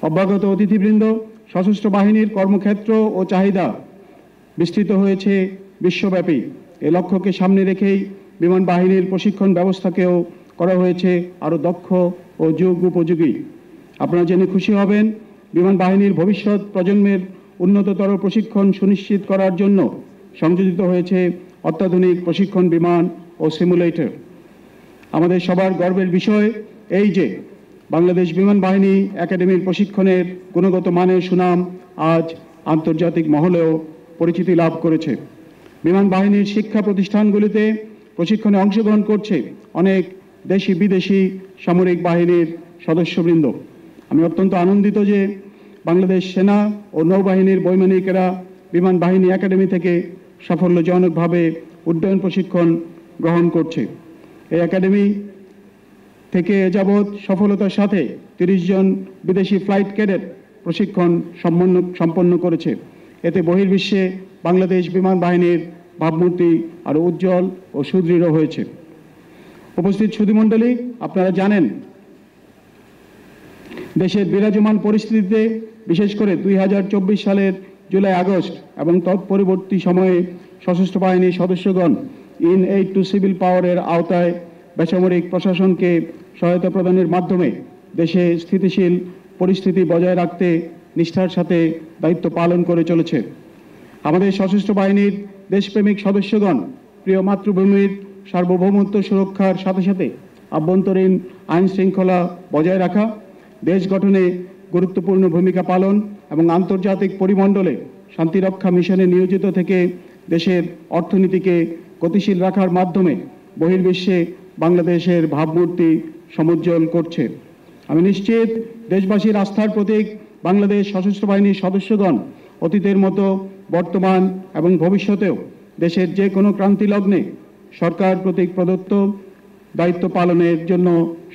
অভ্যাগত অতিথিবৃন্দ, সশস্ত্র বাহিনীর কর্মক্ষেত্র ও চাহিদা বিস্তৃত হয়েছে বিশ্বব্যাপী। এ লক্ষ্যকে সামনে রেখেই বিমান বাহিনীর প্রশিক্ষণ ব্যবস্থাকেও করা হয়েছে আরও দক্ষ ও যুগ উপযোগী। আপনারা জেনে খুশি হবেন, বিমান বাহিনীর ভবিষ্যৎ প্রজন্মের উন্নততর প্রশিক্ষণ সুনিশ্চিত করার জন্য সংযোজিত হয়েছে অত্যাধুনিক প্রশিক্ষণ বিমান ও সিমুলেটর। আমাদের সবার গর্বের বিষয় এই যে বাংলাদেশ বিমান বাহিনী একাডেমির প্রশিক্ষণের গুণগত মানের সুনাম আজ আন্তর্জাতিক মহলেও পরিচিতি লাভ করেছে। বিমান বাহিনীর শিক্ষা প্রতিষ্ঠানগুলিতে প্রশিক্ষণে অংশগ্রহণ করছে অনেক দেশি বিদেশি সামরিক বাহিনীর সদস্যবৃন্দ। আমি অত্যন্ত আনন্দিত যে বাংলাদেশ সেনা ও নৌবাহিনীর বৈমানিকেরা বিমান বাহিনী একাডেমি থেকে সাফল্যজনকভাবে উড্ডয়ন প্রশিক্ষণ গ্রহণ করছে। এই একাডেমি থেকে যাবৎ সফলতার সাথে 30 জন বিদেশি ফ্লাইট ক্যাডেট প্রশিক্ষণ সম্পন্ন করেছে। এতে বহির্বিশ্বে বাংলাদেশ বিমান বাহিনীর ভাবমূর্তি আরও উজ্জ্বল ও সুদৃঢ় হয়েছে। উপস্থিত সুধীমণ্ডলী, আপনারা জানেন দেশের বিরাজমান পরিস্থিতিতে বিশেষ করে 2024 সালের জুলাই আগস্ট এবং তৎপরবর্তী সময়ে সশস্ত্র বাহিনীর সদস্যগণ ইন-এইড টু সিভিল পাওয়ারের আওতায় বেসামরিক প্রশাসনকে সহায়তা প্রদানের মাধ্যমে দেশে স্থিতিশীল পরিস্থিতি বজায় রাখতে নিষ্ঠার সাথে দায়িত্ব পালন করে চলেছে। আমাদের সশস্ত্র বাহিনীর দেশপ্রেমিক সদস্যগণ প্রিয় মাতৃভূমির সার্বভৌমত্ব সুরক্ষার সাথে সাথে আভ্যন্তরীণ আইন শৃঙ্খলা বজায় রাখা, দেশ গঠনে গুরুত্বপূর্ণ ভূমিকা পালন এবং আন্তর্জাতিক পরিমণ্ডলে শান্তিরক্ষা মিশনে নিয়োজিত থেকে দেশের অর্থনীতিকে গতিশীল রাখার মাধ্যমে বহির্বিশ্বে বাংলাদেশের ভাবমূর্তি সমুজ্জ্বল করছে। আমি নিশ্চিত দেশবাসীর আস্থার প্রতীক বাংলাদেশ সশস্ত্র বাহিনীর সদস্যগণ অতীতের মতো বর্তমান এবং ভবিষ্যতেও দেশের যে কোনো ক্রান্তি লগ্নে সরকার কর্তৃক প্রদত্ত দায়িত্ব পালনের জন্য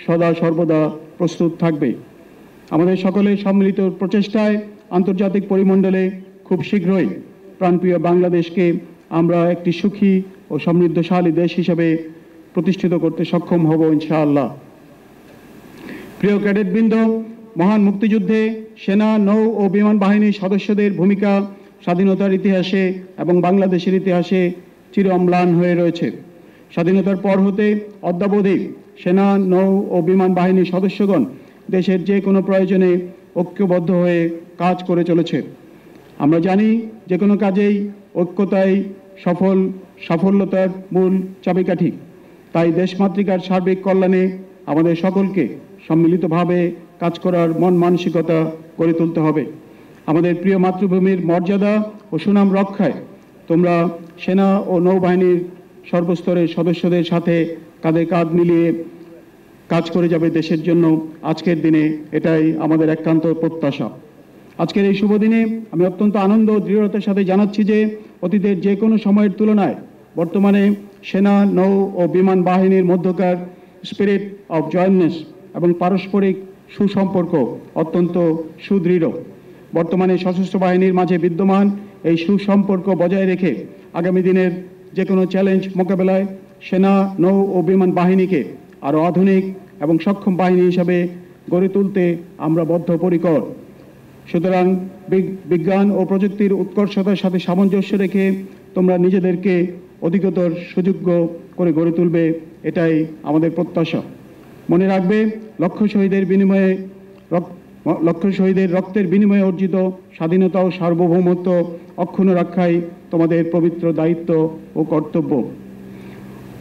সদা সর্বদা প্রস্তুত থাকবে। আমাদের সকলের সম্মিলিত প্রচেষ্টায় আন্তর্জাতিক পরিমণ্ডলে খুব শীঘ্রই প্রাণপ্রিয় বাংলাদেশকে আমরা একটি সুখী ও সমৃদ্ধশালী দেশ হিসেবে প্রতিষ্ঠিত করতে সক্ষম হব ইনশাআল্লাহ। প্রিয় ক্যাডেটবৃন্দ, মহান মুক্তিযুদ্ধে সেনা, নৌ ও বিমান বাহিনীর সদস্যদের ভূমিকা স্বাধীনতার ইতিহাসে এবং বাংলাদেশের ইতিহাসে চির অম্লান হয়ে রয়েছে। স্বাধীনতার পর হতে অদ্যাবধি সেনা, নৌ ও বিমান বাহিনীর সদস্যগণ দেশের যে কোনো প্রয়োজনে ঐক্যবদ্ধ হয়ে কাজ করে চলেছে। আমরা জানি যে কোনো কাজেই ঐক্যতাই সাফল্যতার মূল চাবিকাঠি। তাই দেশমাতৃকার সার্বিক কল্যাণে আমাদের সকলকে সম্মিলিতভাবে কাজ করার মন মানসিকতা গড়ে তুলতে হবে। আমাদের প্রিয় মাতৃভূমির মর্যাদা ও সুনাম রক্ষায় তোমরা সেনা ও নৌবাহিনীর সর্বস্তরের সদস্যদের সাথে কাঁধে কাঁধ মিলিয়ে কাজ করে যাবে দেশের জন্য। আজকের দিনে এটাই আমাদের একান্ত প্রত্যাশা। আজকের এই শুভ দিনে আমি অত্যন্ত আনন্দ ও দৃঢ়তার সাথে জানাচ্ছি যে অতীতের যে কোনো সময়ের তুলনায় বর্তমানে সেনা, নৌ ও বিমান বাহিনীর মধ্যকার স্পিরিট অফ জয়েন্টনেস এবং পারস্পরিক সুসম্পর্ক অত্যন্ত সুদৃঢ়। বর্তমানে সশস্ত্র বাহিনীর মাঝে বিদ্যমান এই সুসম্পর্ক বজায় রেখে আগামী দিনের যে কোনো চ্যালেঞ্জ মোকাবেলায় সেনা, নৌ ও বিমান বাহিনীকে আরও আধুনিক এবং সক্ষম বাহিনী হিসাবে গড়ে তুলতে আমরা বদ্ধপরিকর। সুতরাং বিজ্ঞান ও প্রযুক্তির উৎকর্ষতার সাথে সামঞ্জস্য রেখে তোমরা নিজেদেরকে অধিকতর সুযোগ্য করে গড়ে তুলবে, এটাই আমাদের প্রত্যাশা। মনে রাখবে, লক্ষ শহীদের রক্তের বিনিময়ে অর্জিত স্বাধীনতা ও সার্বভৌমত্ব অক্ষুণ্ণ রক্ষাই তোমাদের পবিত্র দায়িত্ব ও কর্তব্য।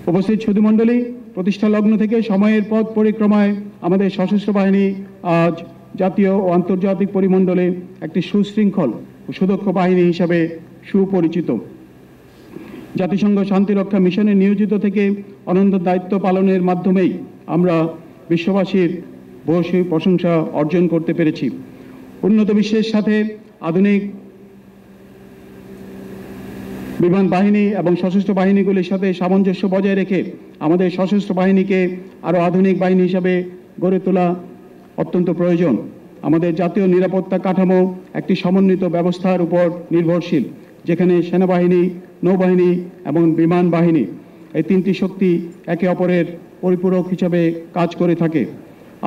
উপস্থিত সুধীমণ্ডলী, প্রতিষ্ঠা লগ্ন থেকে সময়ের পথ পরিক্রমায় আমাদের সশস্ত্র বাহিনী আজ জাতীয় ও আন্তর্জাতিক পরিমণ্ডলে একটি সুশৃঙ্খল ও সুদক্ষ বাহিনী হিসাবে সুপরিচিত। জাতিসংঘ শান্তিরক্ষা মিশনে নিয়োজিত থেকে অনন্ত দায়িত্ব পালনের মাধ্যমেই আমরা বিশ্ববাসীর ভূয়সী প্রশংসা অর্জন করতে পেরেছি। উন্নত বিশ্বের সাথে আধুনিক বিমান বাহিনী এবং সশস্ত্র বাহিনীগুলির সাথে সামঞ্জস্য বজায় রেখে আমাদের সশস্ত্র বাহিনীকে আরও আধুনিক বাহিনী হিসাবে গড়ে তোলা অত্যন্ত প্রয়োজন। আমাদের জাতীয় নিরাপত্তা কাঠামো একটি সমন্বিত ব্যবস্থার উপর নির্ভরশীল, যেখানে সেনাবাহিনী, নৌবাহিনী এবং বিমান বাহিনী এই তিনটি শক্তি একে অপরের পরিপূরক হিসাবে কাজ করে থাকে।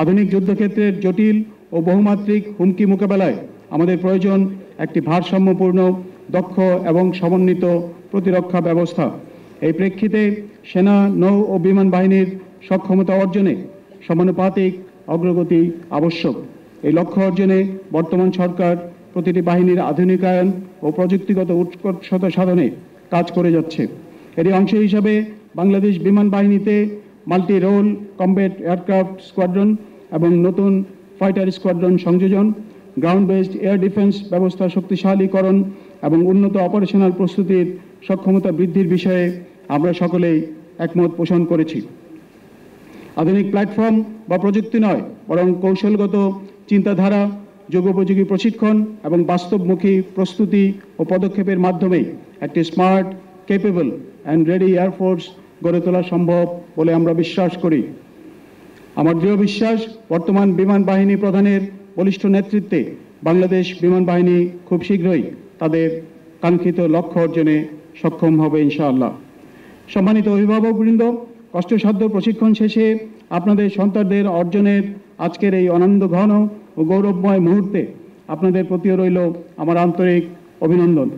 আধুনিক যুদ্ধক্ষেত্রের জটিল ও ও বহুমাত্রিক হুমকি মোকাবেলায় আমাদের প্রয়োজন একটি ভারসাম্যপূর্ণ, দক্ষ এবং সমন্বিত প্রতিরক্ষা ব্যবস্থা। এই প্রেক্ষিতে সেনা, নৌ ও বিমান বাহিনীর সক্ষমতা অর্জনে সমানুপাতিক অগ্রগতি আবশ্যক। এই লক্ষ্য অর্জনে বর্তমান সরকার প্রতিটি বাহিনীর আধুনিকায়ন ও প্রযুক্তিগত উৎকর্ষতা সাধনে কাজ করে যাচ্ছে। এরই অংশ হিসাবে বাংলাদেশ বিমান বাহিনীতে multi role combat aircraft squadron এবং নতুন ফাইটার স্কোয়াড্রন সংযোজন, গ্রাউন্ড বেসড এয়ার ডিফেন্স ব্যবস্থা শক্তিশালীকরণ এবং উন্নত অপারেশনাল প্রস্তুতির সক্ষমতা বৃদ্ধির বিষয়ে আমরা সকলেই একমত পোষণ করেছি। আধুনিক প্ল্যাটফর্ম বা প্রযুক্তি নয়, বরং কৌশলগত চিন্তাধারা, যুগোপযোগী প্রশিক্ষণ এবং বাস্তবমুখী প্রস্তুতি ও পদক্ষেপের মাধ্যমে একটি smart, capable and ready air force গড়ে তোলা সম্ভব বলে আমরা বিশ্বাস করি। আমার দৃঢ় বিশ্বাস, বর্তমান বিমান বাহিনী প্রধানের বলিষ্ঠ নেতৃত্বে বাংলাদেশ বিমান বাহিনী খুব শীঘ্রই তাদের কাঙ্ক্ষিত লক্ষ্য অর্জনে সক্ষম হবে ইনশাআল্লাহ। সম্মানিত অভিভাবকবৃন্দ, কষ্টসাধ্য প্রশিক্ষণ শেষে আপনাদের সন্তানদের অর্জনের আজকের এই আনন্দ ঘন ও গৌরবময় মুহূর্তে আপনাদের প্রতিও রইল আমার আন্তরিক অভিনন্দন।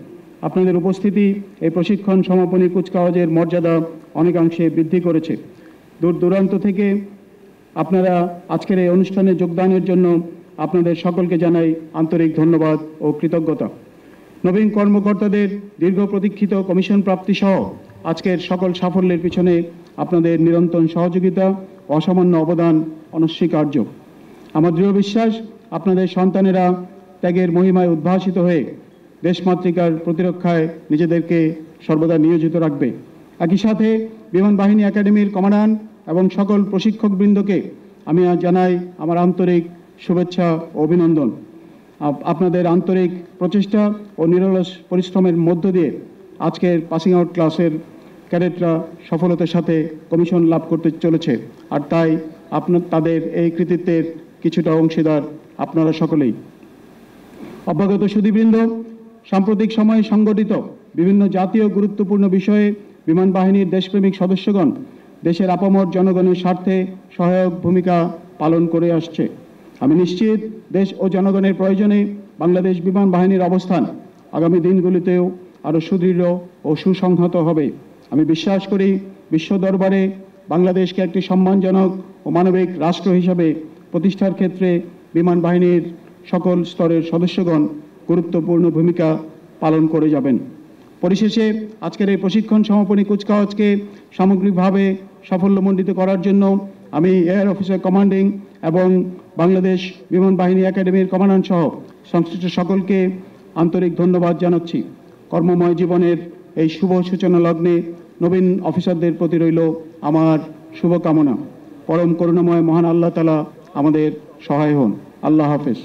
আপনাদের উপস্থিতি এই প্রশিক্ষণ সমাপনী কুচকাওয়াজের মর্যাদা অনেকাংশে বৃদ্ধি করেছে। দূর দূরান্ত থেকে আপনারা আজকের এই অনুষ্ঠানে যোগদানের জন্য আপনাদের সকলকে জানাই আন্তরিক ধন্যবাদ ও কৃতজ্ঞতা। নবীন কর্মকর্তাদের দীর্ঘ প্রতীক্ষিত কমিশন প্রাপ্তি সহ আজকের সকল সাফল্যের পিছনে আপনাদের নিরন্তর সহযোগিতা ও অসামান্য অবদান অনস্বীকার্য। আমার দৃঢ় বিশ্বাস, আপনাদের সন্তানেরা ত্যাগের মহিমায় উদ্ভাসিত হয়ে দেশমাতৃকার প্রতিরক্ষায় নিজেদেরকে সর্বদা নিয়োজিত রাখবে। একই সাথে বিমান বাহিনী একাডেমির কমান্ডান্ট এবং সকল প্রশিক্ষকবৃন্দকে আমি জানাই আমার আন্তরিক শুভেচ্ছা ও অভিনন্দন। আপনাদের আন্তরিক প্রচেষ্টা ও নিরলস পরিশ্রমের মধ্য দিয়ে আজকের পাসিং আউট ক্লাসের ক্যাডেটরা সফলতার সাথে কমিশন লাভ করতে চলেছে, আর তাই তাদের এই কৃতিত্বের কিছুটা অংশীদার আপনারা সকলেই। অভ্যাগত সুধীবৃন্দ, সাম্প্রতিক সময়ে সংগঠিত বিভিন্ন জাতীয় গুরুত্বপূর্ণ বিষয়ে বিমান বাহিনীর দেশপ্রেমিক সদস্যগণ দেশের আপামর জনগণের স্বার্থে সহায়ক ভূমিকা পালন করে আসছে। আমি নিশ্চিত, দেশ ও জনগণের প্রয়োজনে বাংলাদেশ বিমান বাহিনীর অবস্থান আগামী দিনগুলিতেও আরও সুদৃঢ় ও সুসংহত হবে। আমি বিশ্বাস করি, বিশ্ব দরবারে বাংলাদেশকে একটি সম্মানজনক ও মানবিক রাষ্ট্র হিসাবে প্রতিষ্ঠার ক্ষেত্রে বিমান বাহিনীর সকল স্তরের সদস্যগণ গুরুত্বপূর্ণ ভূমিকা পালন করে যাবেন। পরিশেষে আজকের এই প্রশিক্ষণ সমাপনী কুচকাওয়াজকে সামগ্রিকভাবে সাফল্যমণ্ডিত করার জন্য আমি এয়ার অফিসার কমান্ডিং এবং বাংলাদেশ বিমান বাহিনী একাডেমির কমান্ডান্ট সহ সংশ্লিষ্ট সকলকে আন্তরিক ধন্যবাদ জানাচ্ছি। কর্মময় জীবনের এই শুভ সূচনা লগ্নে নবীন অফিসারদের প্রতি রইল আমার শুভকামনা। পরম করুণাময় মহান আল্লাহ তাআলা আমাদের সহায় হন। আল্লাহ হাফেজ।